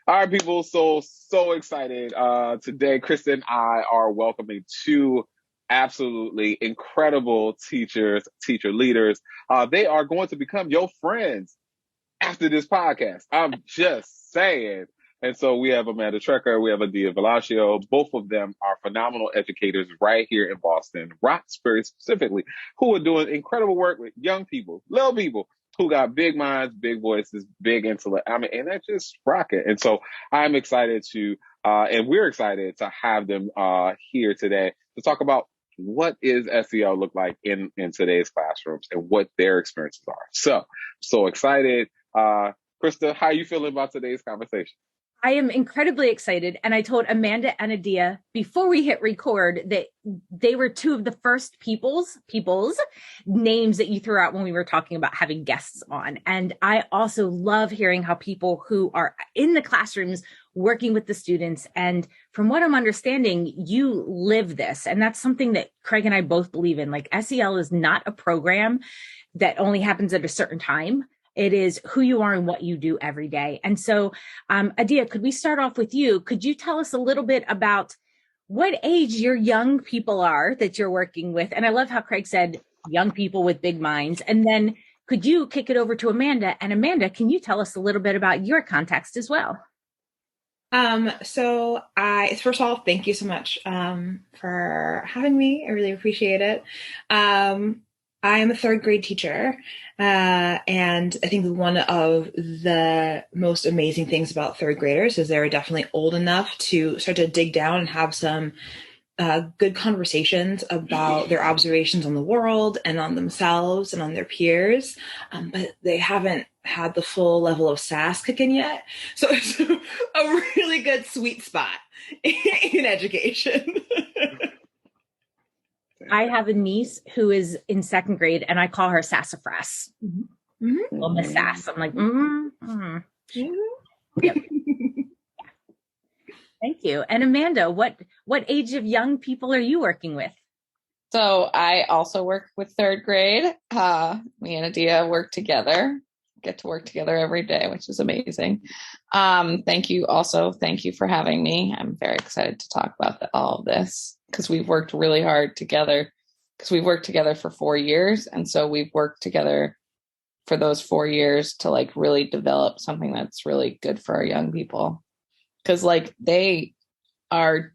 All right, people. So excited. Today, Krista and I are welcoming two absolutely incredible teachers, teacher leaders. They are going to become your friends after this podcast. I'm just saying. And so we have Amanda Trecker, we have Adia Vellaccio. Both of them are phenomenal educators right here in Boston, Roxbury specifically, who are doing incredible work with young people, little people who got big minds, big voices, big intellect. I mean, and that's just rocket. And so I'm excited and we're excited to have them here today to talk about what is SEL look like in today's classrooms and what their experiences are. So excited. Krista, how are you feeling about today's conversation? I am incredibly excited. And I told Amanda and Adia before we hit record that they were two of the first people's names that you threw out when we were talking about having guests on. And I also love hearing how people who are in the classrooms working with the students. And from what I'm understanding, you live this. And that's something that Craig and I both believe in. Like SEL is not a program that only happens at a certain time. It is who you are and what you do every day. And so, Adia, could we start off with you? Could you tell us a little bit about what age your young people are that you're working with? And I love how Craig said young people with big minds. And then could you kick it over to Amanda? And Amanda, can you tell us a little bit about your context as well? First of all, thank you so much for having me. I really appreciate it. I am a third grade teacher, and I think one of the most amazing things about third graders is they're definitely old enough to start to dig down and have some good conversations about their observations on the world and on themselves and on their peers, but they haven't had the full level of sass kick in yet. So it's a really good sweet spot in education. I have a niece who is in second grade, and I call her Sassafras. Mm-hmm. Well, Miss Sass. I'm like, Yep. Thank you. And Amanda, what age of young people are you working with? So I also work with third grade. Me and Adia get to work together every day, which is amazing. Thank you for having me. I'm very excited to talk about all of this because we've worked really hard together for 4 years. And so we've worked together for those 4 years to like really develop something that's really good for our young people. Cause like they are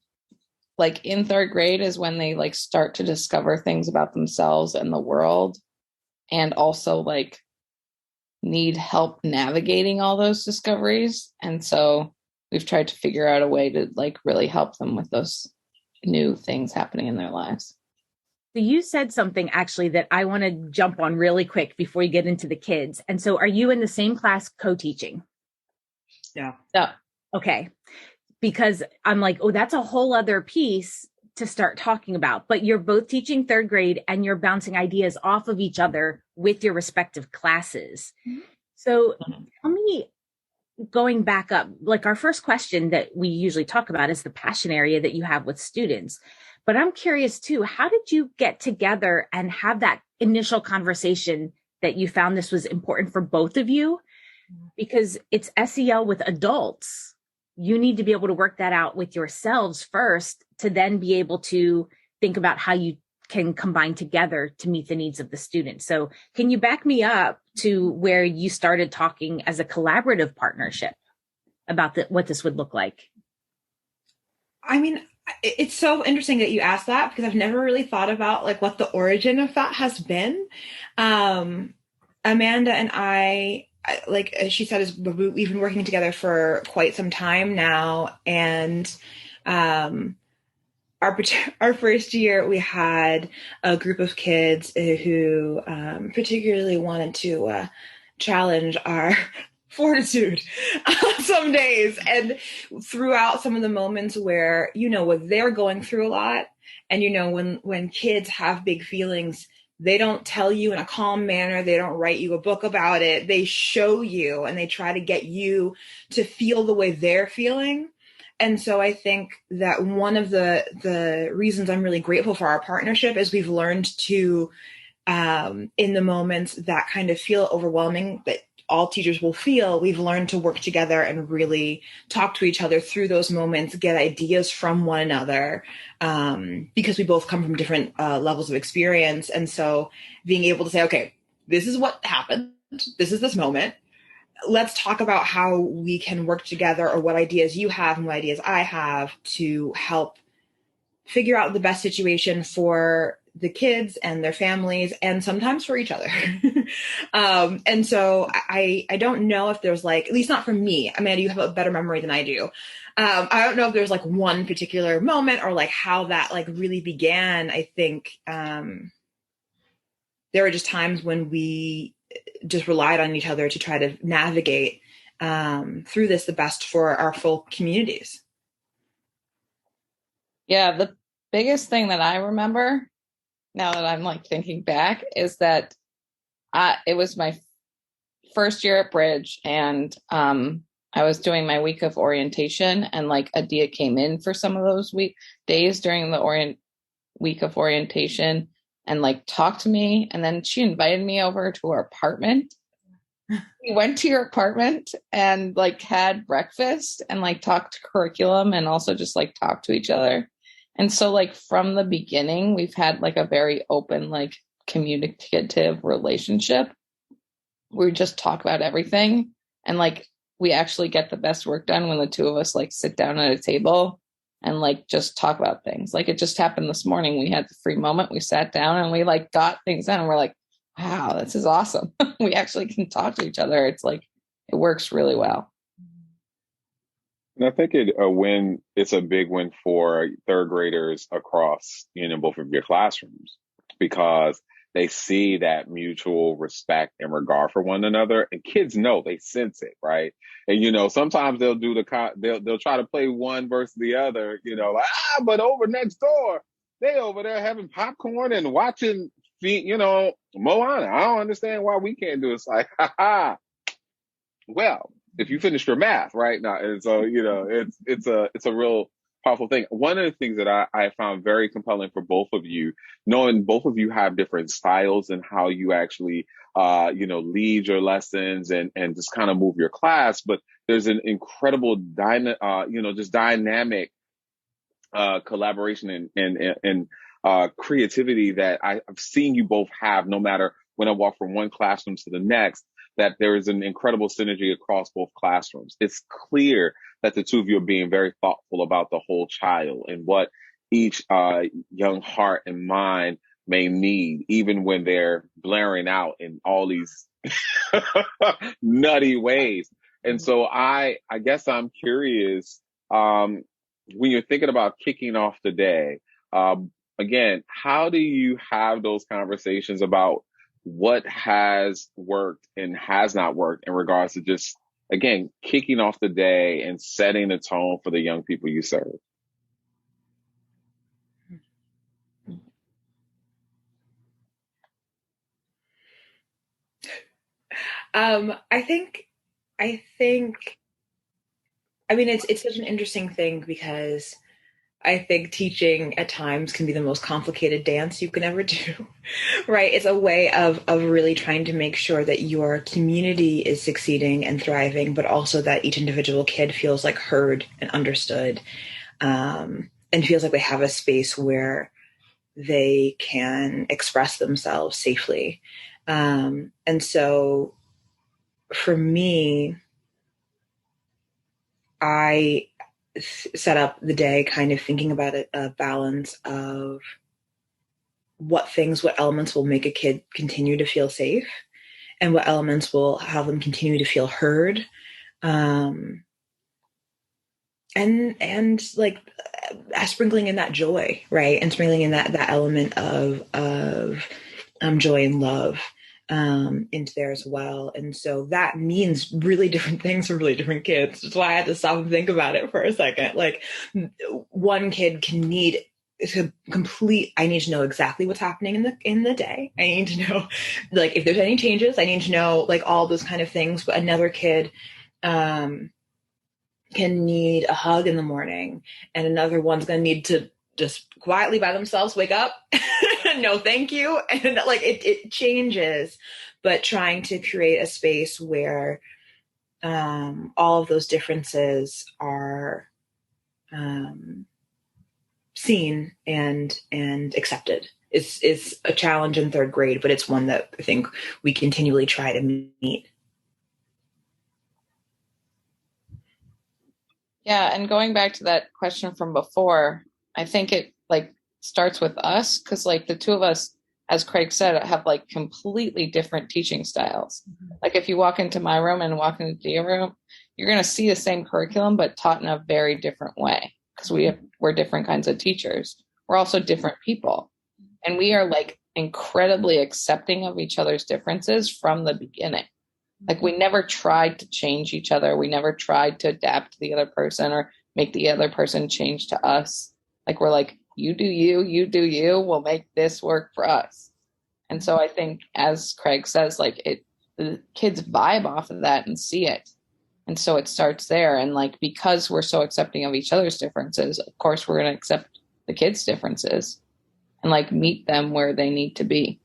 like in third grade is when they like start to discover things about themselves and the world, and also like need help navigating all those discoveries. And so we've tried to figure out a way to like really help them with those new things happening in their lives. So you said something actually that I want to jump on really quick before you get into the kids. And so are you in the same class co-teaching? Yeah. Okay. Because I'm like, oh, that's a whole other piece to start talking about, but you're both teaching third grade and you're bouncing ideas off of each other with your respective classes. Mm-hmm. So tell me, going back up, like our first question that we usually talk about is the passion area that you have with students. But I'm curious too, how did you get together and have that initial conversation that you found this was important for both of you? Because it's SEL with adults. You need to be able to work that out with yourselves first to then be able to think about how you can combine together to meet the needs of the student. So can you back me up to where you started talking as a collaborative partnership about what this would look like? I mean, it's so interesting that you asked that because I've never really thought about like what the origin of that has been. Amanda and I, like she said, we've been working together for quite some time now. And our first year, we had a group of kids who particularly wanted to challenge our fortitude some days. And throughout some of the moments where, when they're going through a lot, and, when kids have big feelings, they don't tell you in a calm manner. They don't write you a book about it. They show you and they try to get you to feel the way they're feeling. And so I think that one of the reasons I'm really grateful for our partnership is we've learned to, in the moments that kind of feel overwhelming, that all teachers will feel, we've learned to work together and really talk to each other through those moments, get ideas from one another, because we both come from different levels of experience. And so being able to say, okay, this is what happened. This is this moment. Let's talk about how we can work together, or what ideas you have and what ideas I have, to help figure out the best situation for the kids and their families, and sometimes for each other. And so I don't know if there's like, at least not for me, Amanda, you have a better memory than I do. I don't know if there's like one particular moment, or like how that like really began. I think there were just times when we just relied on each other to try to navigate through this the best for our full communities. Yeah, the biggest thing that I remember, now that I'm like thinking back, is that it was my first year at Bridge, and I was doing my week of orientation, and like Adia came in for some of those days during the week of orientation and like talked to me, and then she invited me over to her apartment. We went to your apartment and like had breakfast and like talked curriculum, and also just like talked to each other. And so like from the beginning, we've had like a very open, like communicative relationship. We just talk about everything. And like, we actually get the best work done when the two of us like sit down at a table and like just talk about things. Like it just happened this morning. We had the free moment. We sat down and we like got things done, and we're like, wow, this is awesome. We actually can talk to each other. It's like, it works really well. And I think it's a big win for third graders across, both of your classrooms, because they see that mutual respect and regard for one another, and kids know, they sense it, right? And sometimes they'll they'll try to play one versus the other, like, but over next door, they over there having popcorn and watching, Moana. I don't understand why we can't do it. It's like, well, if you finished your math right now. And so, it's a real powerful thing. One of the things that I found very compelling for both of you, knowing both of you have different styles and how you actually, lead your lessons and just kind of move your class, but there's an incredible dynamic collaboration and creativity that I've seen you both have, no matter when I walk from one classroom to the next, that there is an incredible synergy across both classrooms. It's clear that the two of you are being very thoughtful about the whole child and what each young heart and mind may need, even when they're blaring out in all these nutty ways. And so I guess I'm curious, when you're thinking about kicking off the day, again, how do you have those conversations about what has worked and has not worked in regards to just, again, kicking off the day and setting the tone for the young people you serve? I mean, it's such an interesting thing, because I think teaching at times can be the most complicated dance you can ever do, right? It's a way of really trying to make sure that your community is succeeding and thriving, but also that each individual kid feels like heard and understood, and feels like they have a space where they can express themselves safely. And so for me, I set up the day kind of thinking about a balance of what elements will make a kid continue to feel safe, and what elements will have them continue to feel heard. And like sprinkling in that joy, right? And sprinkling in that element of joy and love into there as well. And so that means really different things for really different kids. That's why I had to stop and think about it for a second. Like, one kid can need I need to know exactly what's happening in the day. I need to know, like, if there's any changes. I need to know, like, all those kind of things. But another kid can need a hug in the morning, and another one's going to need to just quietly by themselves wake up no, thank you. And like, it changes, but trying to create a space where all of those differences are seen and accepted is a challenge in third grade, but it's one that I think we continually try to meet. Yeah, and going back to that question from before, I think it like starts with us because like the two of us, as Craig said, have like completely different teaching styles. Mm-hmm. Like if you walk into my room and walk into the room, you're going to see the same curriculum but taught in a very different way because we're different kinds of teachers. We're also different people, and we are like incredibly accepting of each other's differences from the beginning. Like we never tried to change each other. We never tried to adapt to the other person or make the other person change to us. Like we're like, you do you, you do you, we'll make this work for us. And so I think, as Craig says, like the kids vibe off of that and see it. And so it starts there. And like, because we're so accepting of each other's differences, of course, we're going to accept the kids' differences and like meet them where they need to be.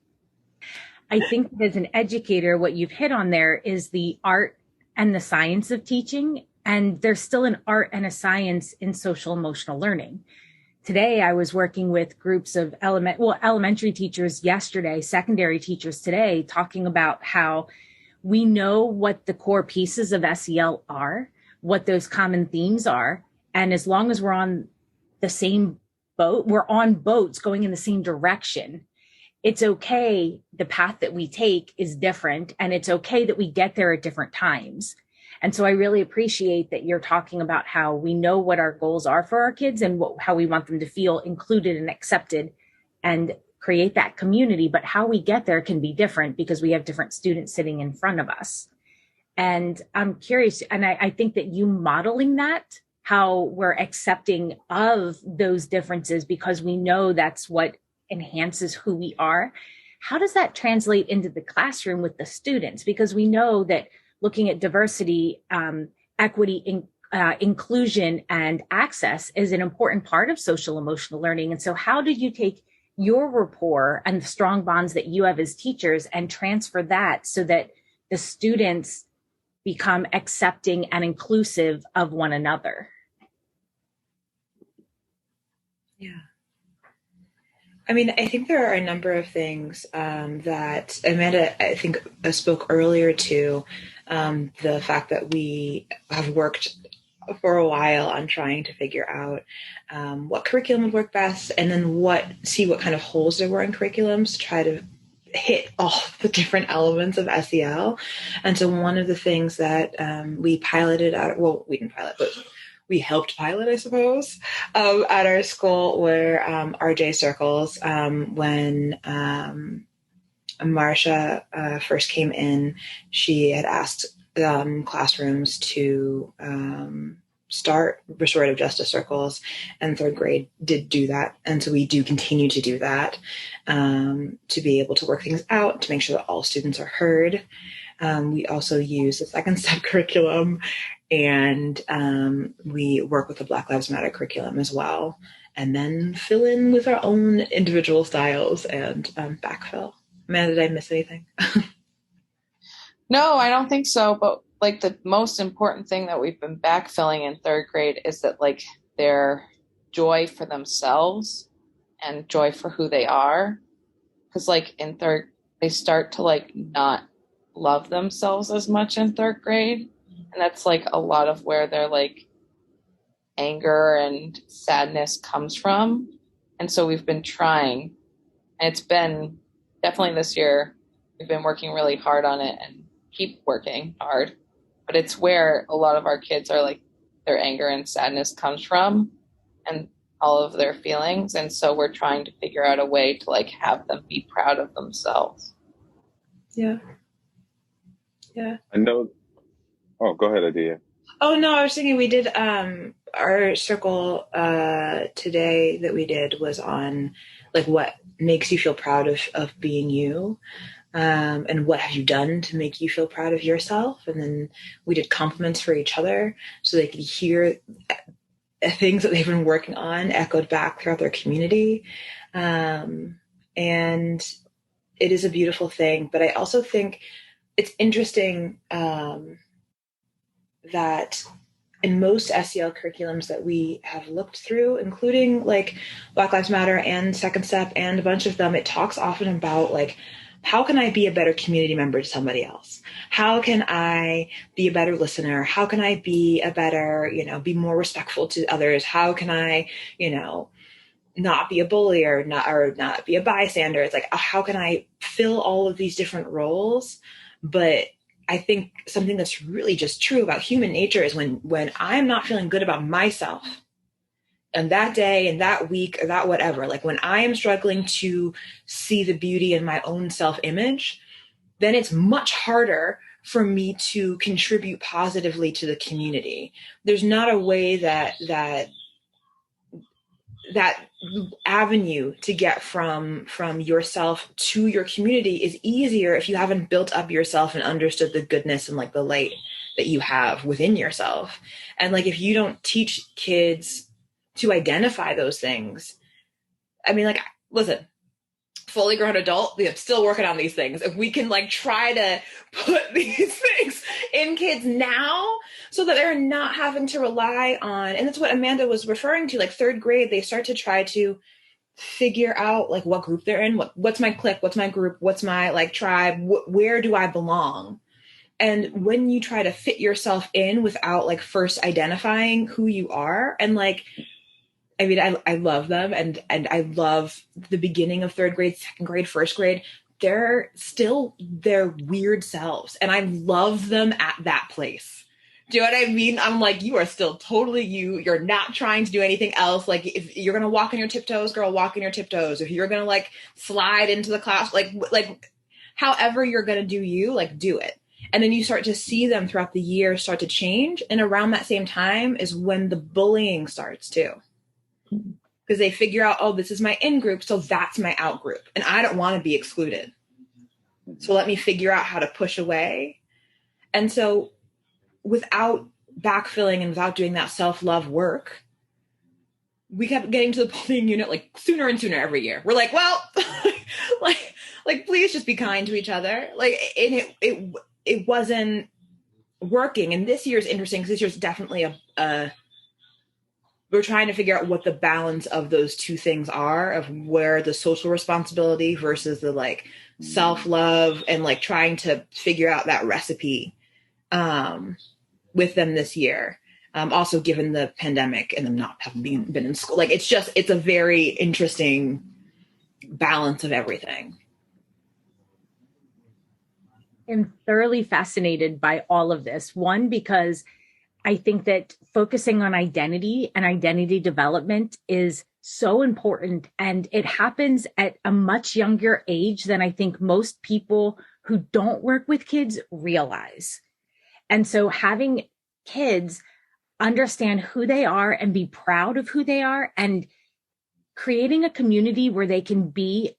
I think as an educator, what you've hit on there is the art and the science of teaching. And there's still an art and a science in social emotional learning. Today, I was working with groups of elementary teachers yesterday, secondary teachers today, talking about how we know what the core pieces of SEL are, what those common themes are. And as long as we're on the same boat, we're on boats going in the same direction. It's okay. The path that we take is different, and it's okay that we get there at different times. And so I really appreciate that you're talking about how we know what our goals are for our kids and how we want them to feel included and accepted and create that community. But how we get there can be different because we have different students sitting in front of us. And I'm curious, and I think that you modeling that, how we're accepting of those differences because we know that's what enhances who we are. How does that translate into the classroom with the students? Because we know that looking at diversity, equity, inclusion, and access is an important part of social emotional learning. And so how did you take your rapport and the strong bonds that you have as teachers and transfer that so that the students become accepting and inclusive of one another? Yeah. I mean, I think there are a number of things that Amanda, I think, spoke earlier to, the fact that we have worked for a while on trying to figure out what curriculum would work best, and then see what kind of holes there were in curriculums to try to hit all the different elements of SEL. And so one of the things that we piloted out, well, we didn't pilot, but we helped pilot, I suppose, at our school were RJ circles. When Marsha first came in, she had asked classrooms to start restorative justice circles, and third grade did do that. And so we do continue to do that to be able to work things out, to make sure that all students are heard. We also use the second step curriculum, and we work with the Black Lives Matter curriculum as well, and then fill in with our own individual styles and backfill. Amanda, did I miss anything? No, I don't think so. But like the most important thing that we've been backfilling in third grade is that like their joy for themselves and joy for who they are. Because like in third, they start to like not love themselves as much in third grade. And that's like a lot of where their like anger and sadness comes from. And so we've been trying, and it's been definitely this year, we've been working really hard on it and keep working hard. But it's where a lot of our kids are like, their anger and sadness comes from and all of their feelings. And so we're trying to figure out a way to like have them be proud of themselves. Yeah. Yeah. I know. Oh, go ahead, Adia. Oh, no, I was thinking we did our circle today that we did was on like what makes you feel proud of being you, and what have you done to make you feel proud of yourself. And then we did compliments for each other so they could hear things that they've been working on echoed back throughout their community. And it is a beautiful thing. But I also think it's interesting that in most SEL curriculums that we have looked through, including like Black Lives Matter and Second Step and a bunch of them, it talks often about like, how can I be a better community member to somebody else? How can I be a better listener? How can I be a better, be more respectful to others? How can I, not be a bully or not be a bystander? It's like, how can I fill all of these different roles? But I think something that's really just true about human nature is when I'm not feeling good about myself and that day and that week or that whatever, like when I am struggling to see the beauty in my own self-image, then it's much harder for me to contribute positively to the community. There's not a way that avenue to get from yourself to your community is easier if you haven't built up yourself and understood the goodness and like the light that you have within yourself. And like, if you don't teach kids to identify those things, I mean, like, listen, fully grown adult, I'm still working on these things. If we can like try to put these things in kids now so that they're not having to rely on, and that's what Amanda was referring to, like third grade, they start to try to figure out like what group they're in, what's my clique, what's my group, what's my like tribe, where do I belong? And when you try to fit yourself in without like first identifying who you are, and like, I mean, I love them and I love the beginning of third grade, second grade, first grade. They're still their weird selves. And I love them at that place. Do you know what I mean? I'm like, you are still totally you. You're not trying to do anything else. Like if you're going to walk on your tiptoes, girl, walk on your tiptoes. If you're going to like slide into the class, like however you're going to do you, like do it. And then you start to see them throughout the year start to change. And around that same time is when the bullying starts too. Because they figure out, oh, this is my in group, so that's my out group. And I don't want to be excluded. So let me figure out how to push away. And so without backfilling and without doing that self-love work, we kept getting to the bullying unit like sooner and sooner every year. We're like, well, like please just be kind to each other. Like, and it wasn't working. And this year's interesting because this year's definitely we're trying to figure out what the balance of those two things are, of where the social responsibility versus the like self-love, and like trying to figure out that recipe with them this year. Also given the pandemic and them not having been in school, like it's a very interesting balance of everything. I'm thoroughly fascinated by all of this. One, because I think that focusing on identity and identity development is so important, and it happens at a much younger age than I think most people who don't work with kids realize. And so having kids understand who they are and be proud of who they are, and creating a community where they can be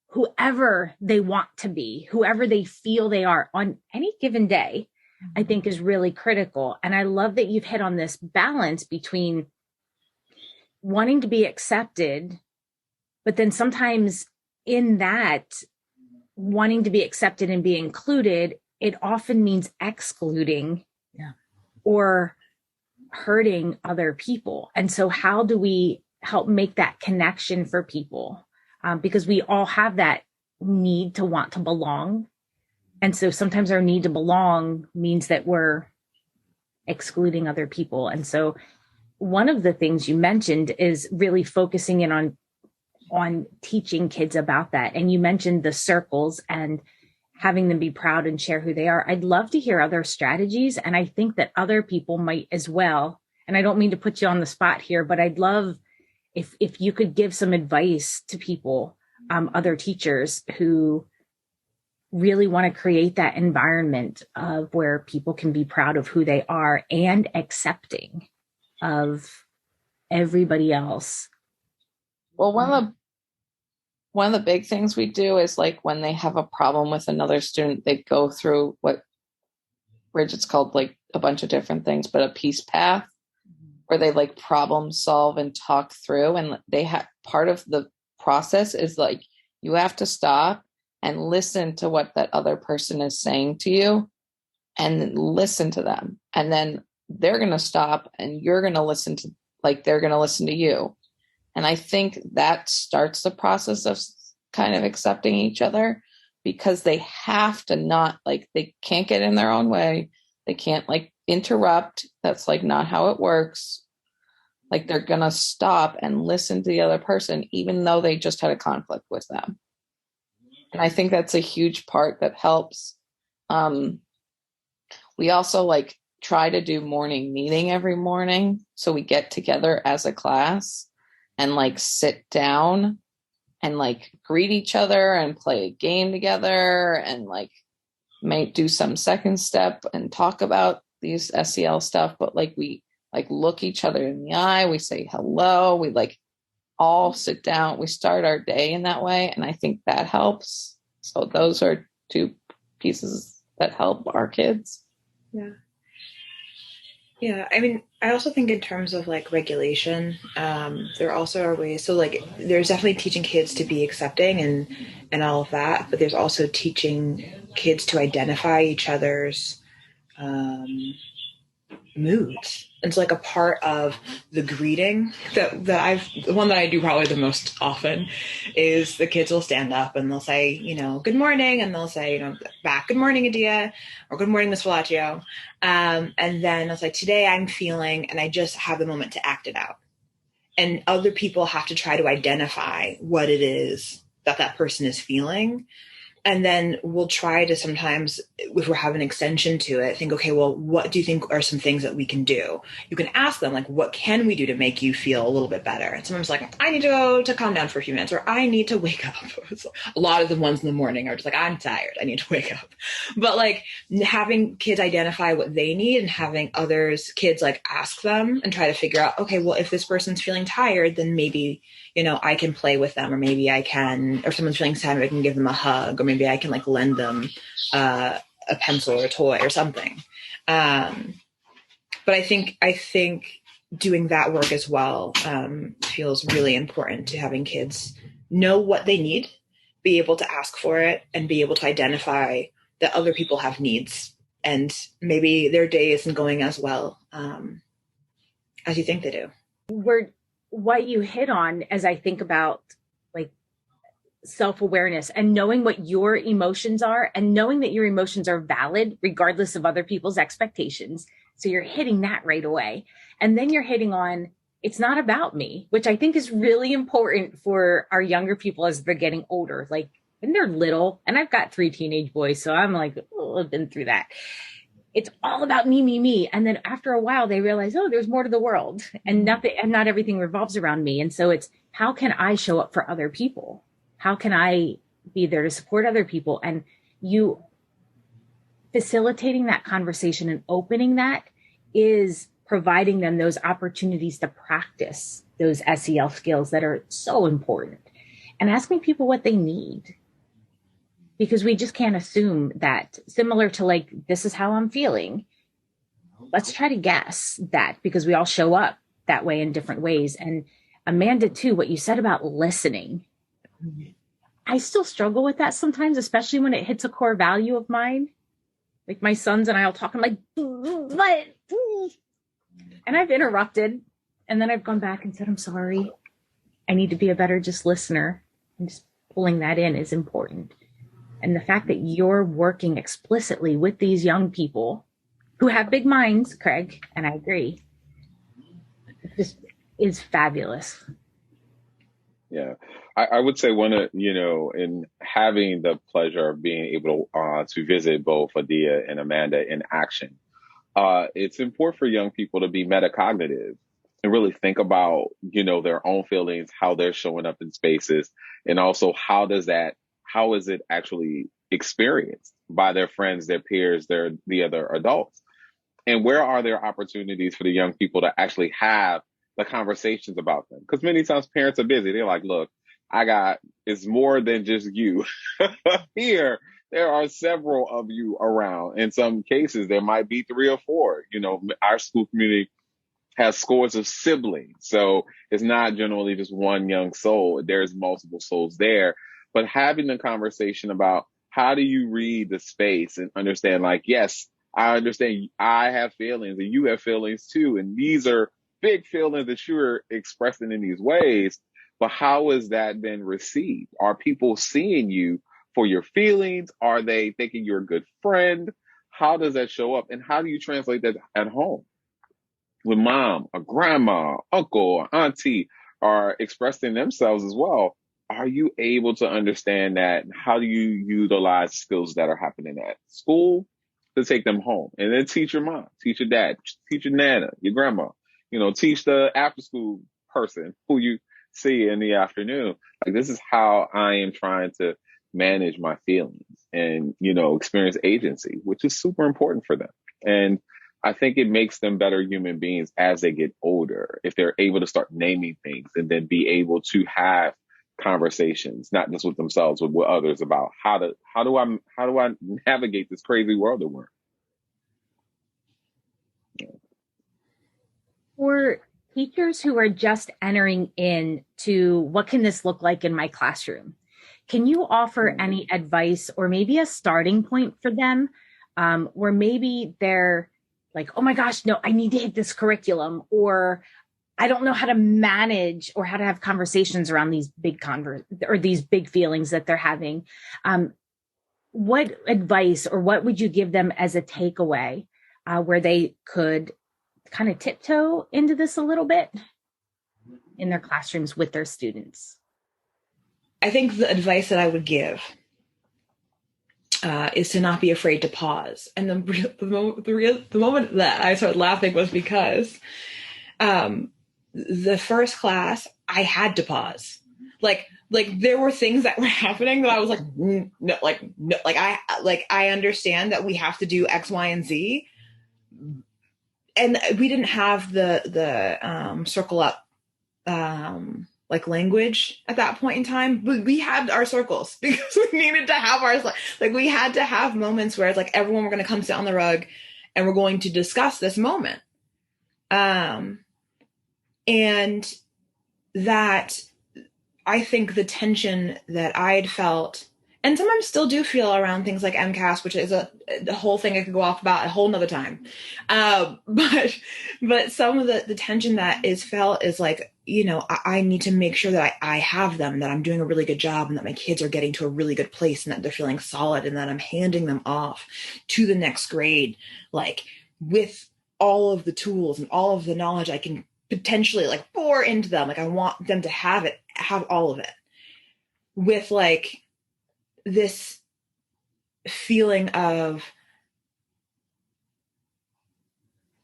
whoever they want to be, whoever they feel they are on any given day, I think is really critical. And I love that you've hit on this balance between wanting to be accepted, but then sometimes in that wanting to be accepted and be included, it often means excluding or hurting other people. And so how do we help make that connection for people? Because we all have that need to want to belong. And so sometimes our need to belong means that we're excluding other people. And so one of the things you mentioned is really focusing in on teaching kids about that. And you mentioned the circles and having them be proud and share who they are. I'd love to hear other strategies. And I think that other people might as well. And I don't mean to put you on the spot here, but I'd love if you could give some advice to people, other teachers who really want to create that environment of where people can be proud of who they are and accepting of everybody else. Well, one of the big things we do is like when they have a problem with another student, they go through what Bridget's called like a bunch of different things, but a peace path where they like problem solve and talk through. And they have part of the process is like You have to stop and listen to what that other person is saying to you and listen to them. And then they're going to stop and you're going to listen to, like, they're going to listen to you. And I think that starts the process of kind of accepting each other, because they have to not, like, they can't get in their own way. They can't, like, interrupt. That's, like, not how it works. Like, they're going to stop and listen to the other person, even though they just had a conflict with them. And I think that's a huge part that helps. We also, like, try to do morning meeting every morning. So we get together as a class and, like, sit down and, like, greet each other and play a game together and, like, may do some second step and talk about these SEL stuff. But, like, we, like, look each other in the eye, we say hello, we, like, all sit down, we start our day in that way. And I think that helps. So those are two pieces that help our kids. Yeah. Yeah. I mean, I also think in terms of, like, regulation, there also are ways. So, like, there's definitely teaching kids to be accepting and all of that, but there's also teaching kids to identify each other's moods. It's like a part of the greeting that the one that I do probably the most often is the kids will stand up and they'll say, you know, good morning. And they'll say, you know, back, good morning, Adia, or good morning, Miss Vellaccio. And then I'll say, today I'm feeling, and I just have the moment to act it out. And other people have to try to identify what it is that person is feeling. And then we'll try to sometimes, if we have an extension to it, think, okay, well, what do you think are some things that we can do? You can ask them, like, what can we do to make you feel a little bit better? And sometimes, like, I need to go to calm down for a few minutes, or I need to wake up. A lot of the ones in the morning are just like, I'm tired, I need to wake up. But, like, having kids identify what they need and having kids, like, ask them and try to figure out, okay, well, if this person's feeling tired, then maybe, you know, I can play with them, or maybe I can, or someone's feeling sad, I can give them a hug, or maybe I can, like, lend them a pencil or a toy or something. But I think doing that work as well feels really important to having kids know what they need, be able to ask for it, and be able to identify that other people have needs, and maybe their day isn't going as well as you think they do. What you hit on, as I think about, like, self-awareness and knowing what your emotions are and knowing that your emotions are valid regardless of other people's expectations. So you're hitting that right away. And then you're hitting on, it's not about me, which I think is really important for our younger people as they're getting older. Like, when they're little, and I've got 3 teenage boys, so I'm like, oh, I've been through that. It's all about me, me, me. And then after a while, they realize, oh, there's more to the world, and not everything revolves around me. And so it's, how can I show up for other people? How can I be there to support other people? And you facilitating that conversation and opening that is providing them those opportunities to practice those SEL skills that are so important, and asking people what they need. Because we just can't assume that, similar to, like, this is how I'm feeling. Let's try to guess that, because we all show up that way in different ways. And Amanda, too, what you said about listening, I still struggle with that sometimes, especially when it hits a core value of mine. Like, my sons and I will talk, I'm like, what? And I've interrupted, and then I've gone back and said, I'm sorry. I need to be a better just listener. And just pulling that in is important. And the fact that you're working explicitly with these young people who have big minds, Craig, and I agree, just is fabulous. Yeah, I would say in having the pleasure of being able to visit both Adia and Amanda in action, it's important for young people to be metacognitive and really think about, their own feelings, how they're showing up in spaces, and also how is it actually experienced by their friends, their peers, the other adults, and where are there opportunities for the young people to actually have the conversations about them? Because many times parents are busy. They're like, look, it's more than just you. Here, there are several of you around. In some cases, there might be 3 or 4. Our school community has scores of siblings. So it's not generally just one young soul. There's multiple souls there. but having the conversation about how do you read the space and understand, like, yes, I understand I have feelings and you have feelings too. And these are big feelings that you're expressing in these ways. But how is that then received? Are people seeing you for your feelings? Are they thinking you're a good friend? How does that show up? And how do you translate that at home? When mom or grandma, uncle or auntie are expressing themselves as well, are you able to understand that? How do you utilize skills that are happening at school to take them home? And then teach your mom, teach your dad, teach your nana, your grandma, teach the after school person who you see in the afternoon. Like, this is how I am trying to manage my feelings and, experience agency, which is super important for them. And I think it makes them better human beings as they get older, if they're able to start naming things and then be able to have conversations, not just with themselves, but with others, about how do I navigate this crazy world that we're in. For teachers who are just entering into what can this look like in my classroom, can you offer any advice or maybe a starting point for them, where maybe they're like, oh my gosh, no, I need to hit this curriculum, or I don't know how to manage or how to have conversations around these these big feelings that they're having. What advice or what would you give them as a takeaway, where they could kind of tiptoe into this a little bit in their classrooms with their students? I think the advice that I would give is to not be afraid to pause. And the moment that I started laughing was because the first class, I had to pause. Like there were things that were happening that I was like, no, I understand that we have to do X, Y, and Z. And we didn't have the circle up language at that point in time, but we had our circles because we needed to have ours. We had to have moments where it's like everyone, we're going to come sit on the rug and we're going to discuss this moment. And that, I think the tension that I had felt, and sometimes still do feel around things like MCAS, which is the whole thing I could go off about a whole nother time. But some of the tension that is felt is like, I need to make sure that I have them, that I'm doing a really good job, and that my kids are getting to a really good place, and that they're feeling solid, and that I'm handing them off to the next grade, with all of the tools and all of the knowledge I can potentially pour into them. I want them to have all of it, with this feeling of,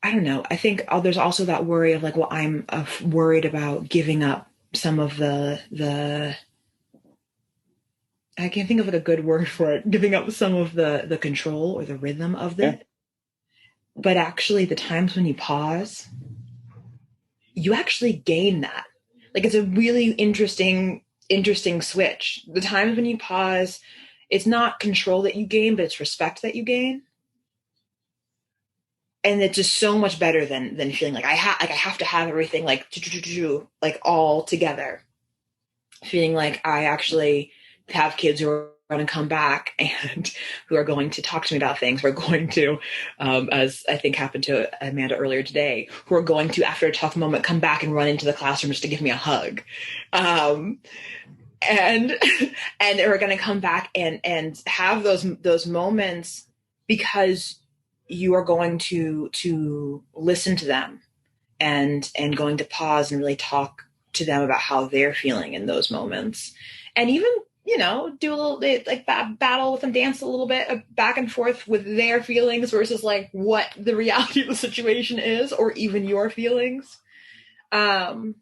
I don't know. I think there's also that worry of I'm worried about giving up some of the I can't think of a good word for it, giving up some of the control or the rhythm of it. Yeah. But actually the times when you pause, you actually gain that. It's a really interesting switch. The times when you pause, it's not control that you gain, but it's respect that you gain. And it's just so much better than feeling I have to have everything all together. Feeling like I actually have kids who are going to come back and who are going to talk to me about things. We're going to, as I think happened to Amanda earlier today, who are going to, after a tough moment, come back and run into the classroom just to give me a hug. And they're going to come back and have those moments, because you are going to listen to them and going to pause and really talk to them about how they're feeling in those moments. And even, do a little bit battle with them, dance a little bit back and forth with their feelings versus what the reality of the situation is, or even your feelings. But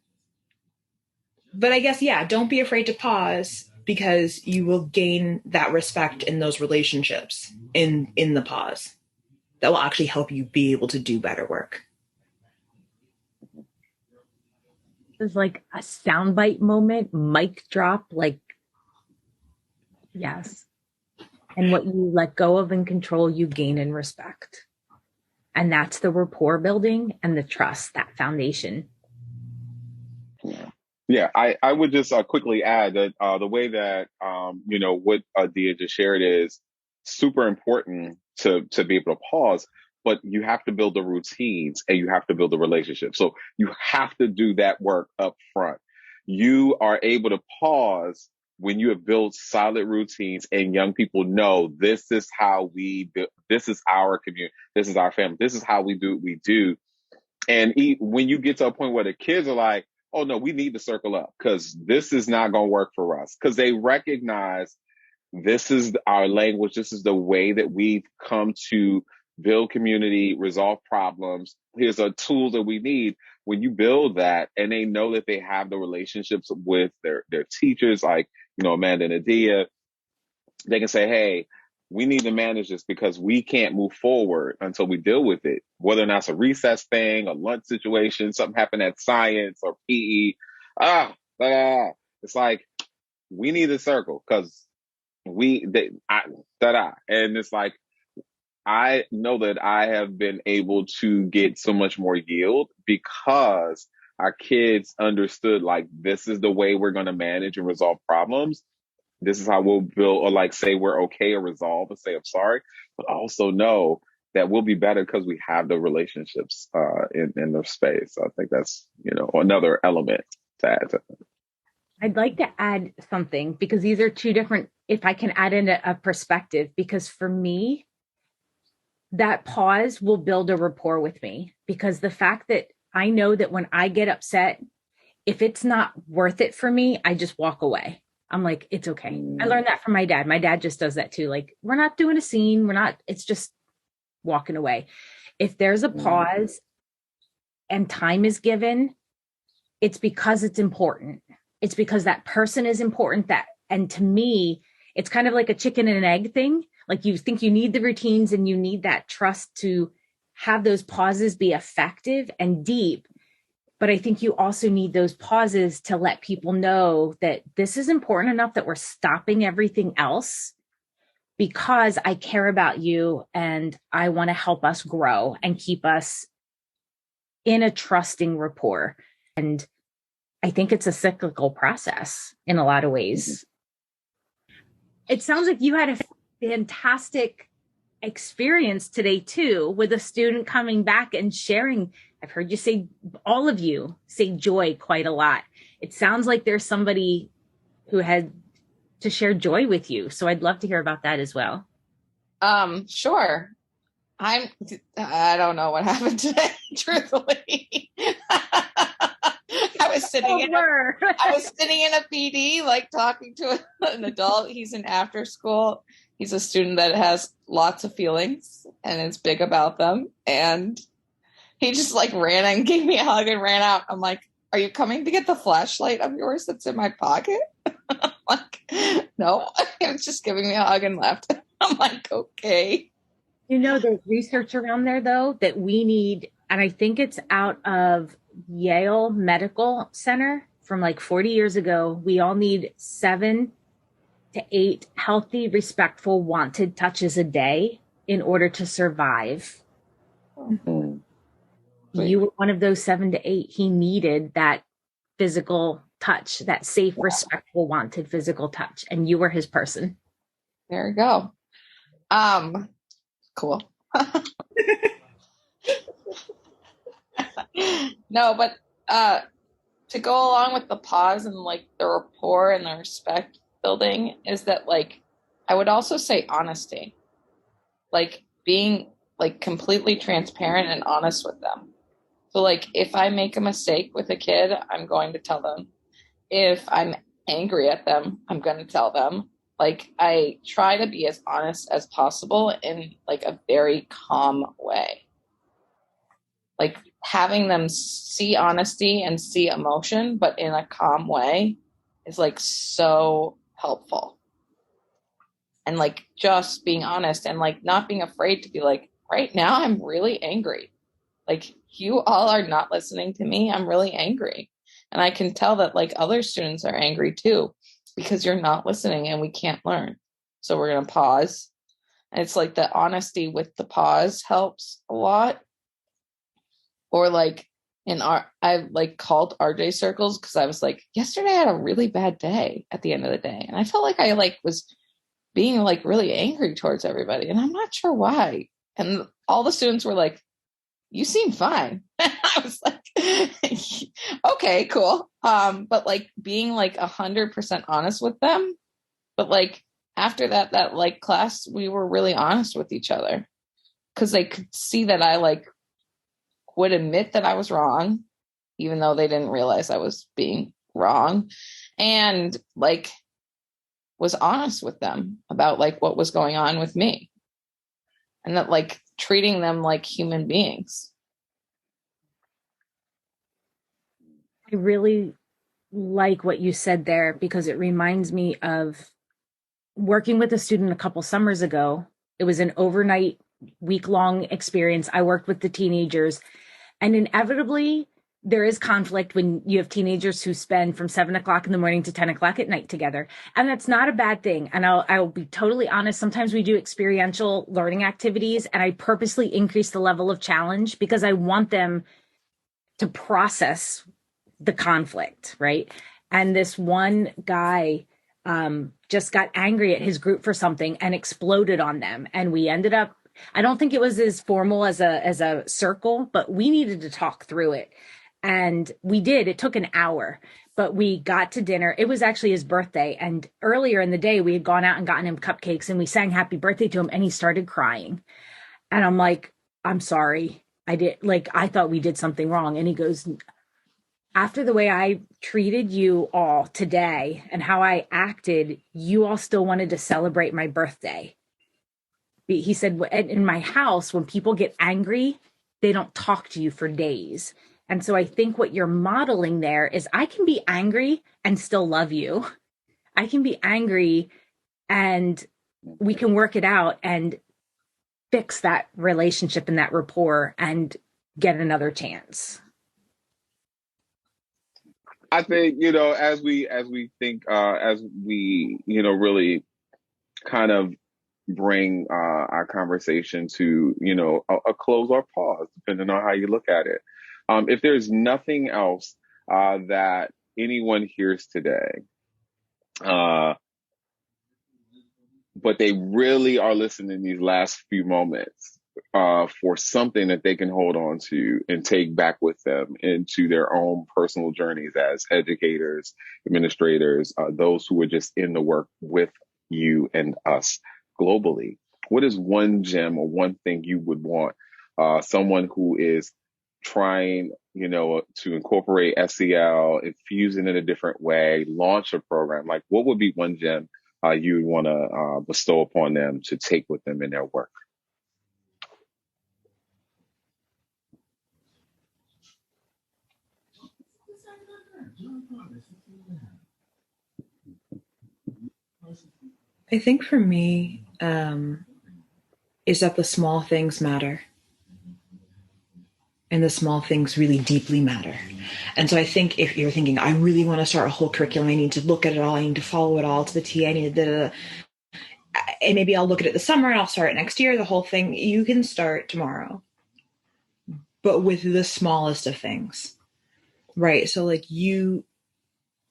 I guess, don't be afraid to pause, because you will gain that respect in those relationships in the pause. That will actually help you be able to do better work. There's a soundbite moment, mic drop, yes. And what you let go of and control, you gain in respect. And that's the rapport building and the trust, that foundation. Yeah. Yeah, I would just quickly add that the way that what Dia just shared is super important to be able to pause, but you have to build the routines and you have to build the relationship. So you have to do that work up front. You are able to pause when you have built solid routines and young people know this is how we build, this is our community, this is our family, this is how we do what we do. And when you get to a point where the kids are like, oh no, we need to circle up because this is not going to work for us. Because they recognize this is our language. This is the way that we've come to build community, resolve problems. Here's the tools that we need. When you build that and they know that they have the relationships with their teachers, like, Amanda and Adia, they can say, hey, we need to manage this because we can't move forward until we deal with it. Whether or not it's a recess thing, a lunch situation, something happened at science or PE. It's like, we need a circle because and it's like, I know that I have been able to get so much more yield because our kids understood, like, this is the way we're going to manage and resolve problems. This is how we'll build, or like say we're okay or resolve and say I'm sorry, but also know that we'll be better because we have the relationships in the space. So I think that's another element to add to it. I'd like to add something because these are two different, if I can add in a perspective, because for me, that pause will build a rapport with me, because the fact that I know that when I get upset, if it's not worth it for me, I just walk away. I'm like, it's okay. I learned that from my dad. My dad just does that too. Like, we're not doing a scene. It's just walking away. If there's a pause and time is given, it's because it's important. It's because that person is important. And to me, it's kind of like a chicken and an egg thing. Like, you think you need the routines and you need that trust to have those pauses be effective and deep. But I think you also need those pauses to let people know that this is important enough that we're stopping everything else because I care about you and I want to help us grow and keep us in a trusting rapport. And I think it's a cyclical process in a lot of ways. It sounds like you had a fantastic experience today too, with a student coming back and sharing. I've heard you say, all of you say joy quite a lot. It sounds like there's somebody who had to share joy with you. So I'd love to hear about that as well. Sure. I don't know what happened today, truthfully. I was sitting in a PD, like talking to an adult. He's in after school. He's a student that has lots of feelings and is big about them. And he just like ran and gave me a hug and ran out. I'm like, are you coming to get the flashlight of yours that's in my pocket? I'm like, no, he was just giving me a hug and left. I'm like, okay. There's research around there though, that we need, and I think it's out of Yale Medical Center from like 40 years ago. We all need 7 to 8 healthy, respectful, wanted touches a day in order to survive. Mm-hmm. You were one of those 7 to 8. He needed that physical touch, that safe, respectful, wanted physical touch. And you were his person. There you go. Cool. No, but to go along with the pause and like the rapport and the respect building is that, like, I would also say honesty, like being like completely transparent and honest with them. So like, if I make a mistake with a kid, I'm going to tell them. If I'm angry at them, I'm going to tell them. Like, I try to be as honest as possible in like a very calm way. Like, having them see honesty and see emotion, but in a calm way is like so helpful. And like, just being honest and like not being afraid to be like, right now I'm really angry. Like, you all are not listening to me. I'm really angry. And I can tell that like other students are angry too, because you're not listening and we can't learn. So we're going to pause. And it's like the honesty with the pause helps a lot. Or like, I like called RJ circles because I was like, yesterday I had a really bad day at the end of the day. And I felt like I like was being like really angry towards everybody. And I'm not sure why. And all the students were like, you seem fine. I was like, okay, cool. But like being like 100% honest with them. But like after that like class, we were really honest with each other because they could see that I like would admit that I was wrong, even though they didn't realize I was being wrong, and like was honest with them about like what was going on with me, and that like treating them like human beings. I really like what you said there because it reminds me of working with a student a couple summers ago. It was an overnight, week-long experience. I worked with the teenagers, and inevitably there is conflict when you have teenagers who spend from 7 o'clock in the morning to 10 o'clock at night together. And that's not a bad thing. And I'll be totally honest. Sometimes we do experiential learning activities, and I purposely increase the level of challenge because I want them to process the conflict, right? And this one guy just got angry at his group for something and exploded on them. And we ended up, I don't think it was as formal as a circle, but we needed to talk through it. And we did. It took an hour, but we got to dinner. It was actually his birthday. And earlier in the day, we had gone out and gotten him cupcakes and we sang happy birthday to him and he started crying. And I'm like, I'm sorry. I thought we did something wrong. And he goes, after the way I treated you all today and how I acted, you all still wanted to celebrate my birthday. He said, in my house, when people get angry, they don't talk to you for days. And so I think what you're modeling there is I can be angry and still love you. I can be angry and we can work it out and fix that relationship and that rapport and get another chance. I think, as we think, as we, really kind of bring our conversation to, a close or pause, depending on how you look at it. If there's nothing else that anyone hears today, but they really are listening these last few moments for something that they can hold on to and take back with them into their own personal journeys as educators, administrators, those who are just in the work with you and us globally. What is one gem or one thing you would want someone who is trying, to incorporate SEL, infuse it in a different way, launch a program? Like, what would be one gem you would want to bestow upon them to take with them in their work? I think for me, is that the small things matter. And the small things really deeply matter. And so I think if you're thinking, I really want to start a whole curriculum, I need to look at it all, I need to follow it all to the T, I need to, and maybe I'll look at it this summer and I'll start it next year, the whole thing, you can start tomorrow. But with the smallest of things, right? So like you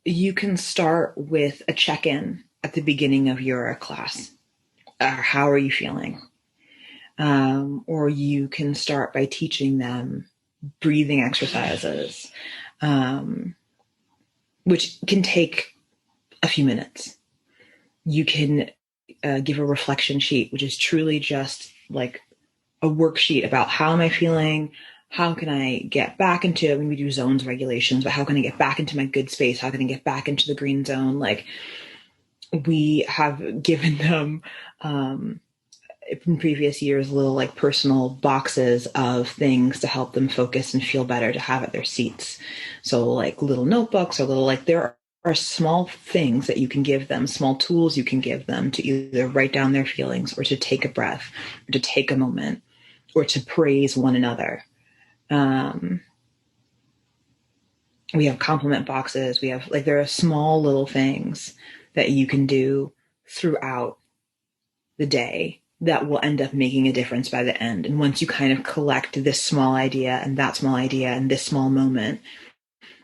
can start with a check-in at the beginning of your class. How are you feeling? Or you can start by teaching them breathing exercises, which can take a few minutes. You can give a reflection sheet, which is truly just like a worksheet about how am I feeling? How can I get back into, when we do zones regulations, but how can I get back into my good space? How can I get back into the green zone? Like, we have given them, in previous years, little like personal boxes of things to help them focus and feel better to have at their seats. So like little notebooks or little, like there are small things that you can give them, small tools you can give them to either write down their feelings or to take a breath, or to take a moment, or to praise one another. We have compliment boxes. We have there are small little things that you can do throughout the day that will end up making a difference by the end. And once you kind of collect this small idea and that small idea and this small moment,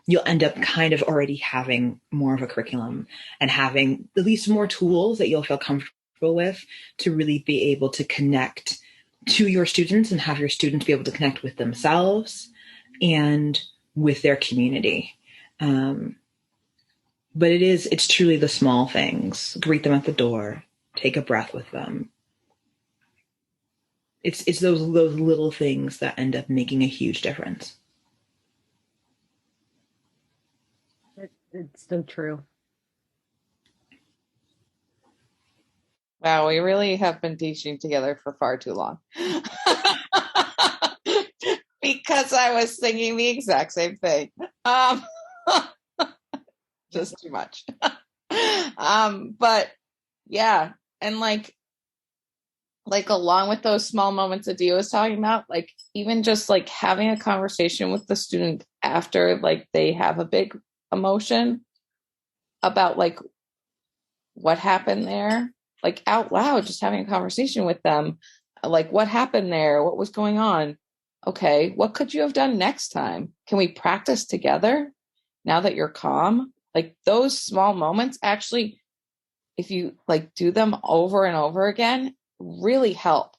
you'll end up kind of already having more of a curriculum and having at least more tools that you'll feel comfortable with to really be able to connect to your students and have your students be able to connect with themselves and with their community. But it's truly the small things. Greet them at the door, take a breath with them. It's those little things that end up making a huge difference. It's so true. Wow, we really have been teaching together for far too long. Because I was thinking the exact same thing. Just too much. But yeah, and like along with those small moments that Dia was talking about, like even just like having a conversation with the student after like they have a big emotion about like what happened there, like out loud, just having a conversation with them, like what happened there, what was going on, okay, what could you have done next time, can we practice together now that you're calm? Like those small moments actually, if you like do them over and over again, really help.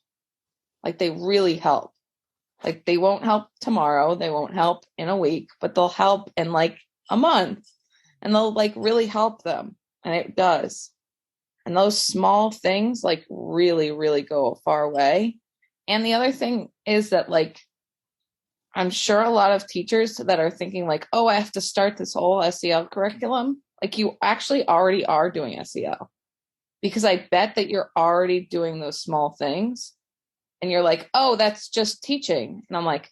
Like they really help. Like they won't help tomorrow, they won't help in a week, but they'll help in like a month, and they'll like really help them. And it does. And those small things like really, really go a far way. And the other thing is that like, I'm sure a lot of teachers that are thinking like, oh, I have to start this whole SEL curriculum. Like you actually already are doing SEL, because I bet that you're already doing those small things. And you're like, oh, that's just teaching. And I'm like,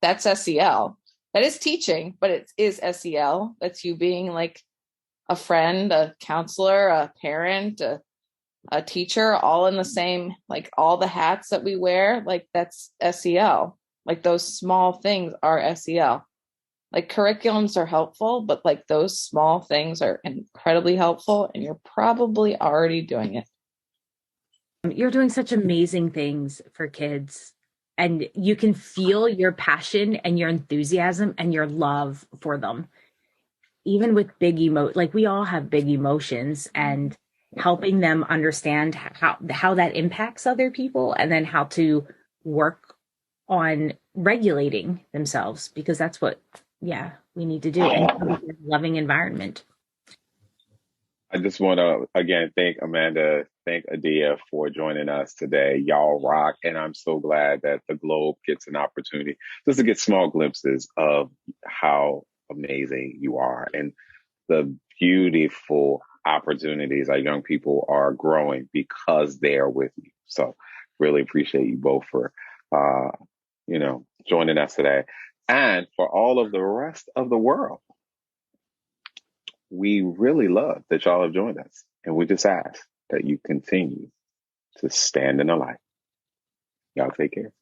that's SEL. That is teaching, but it is SEL. That's you being like a friend, a counselor, a parent, a teacher, all in the same, like all the hats that we wear, like that's SEL. Like those small things are SEL. Like curriculums are helpful, but like those small things are incredibly helpful, and you're probably already doing it. You're doing such amazing things for kids, and you can feel your passion and your enthusiasm and your love for them. Even with like we all have big emotions, and helping them understand how that impacts other people, and then how to work on regulating themselves, because that's what we need to do, and a loving environment. I just want to again thank Amanda, thank Adia for joining us today. Y'all rock, and I'm so glad that the Globe gets an opportunity just to get small glimpses of how amazing you are and the beautiful opportunities our young people are growing because they are with you. So really appreciate you both for joining us today. And for all of the rest of the world, we really love that y'all have joined us. And we just ask that you continue to stand in the light. Y'all take care.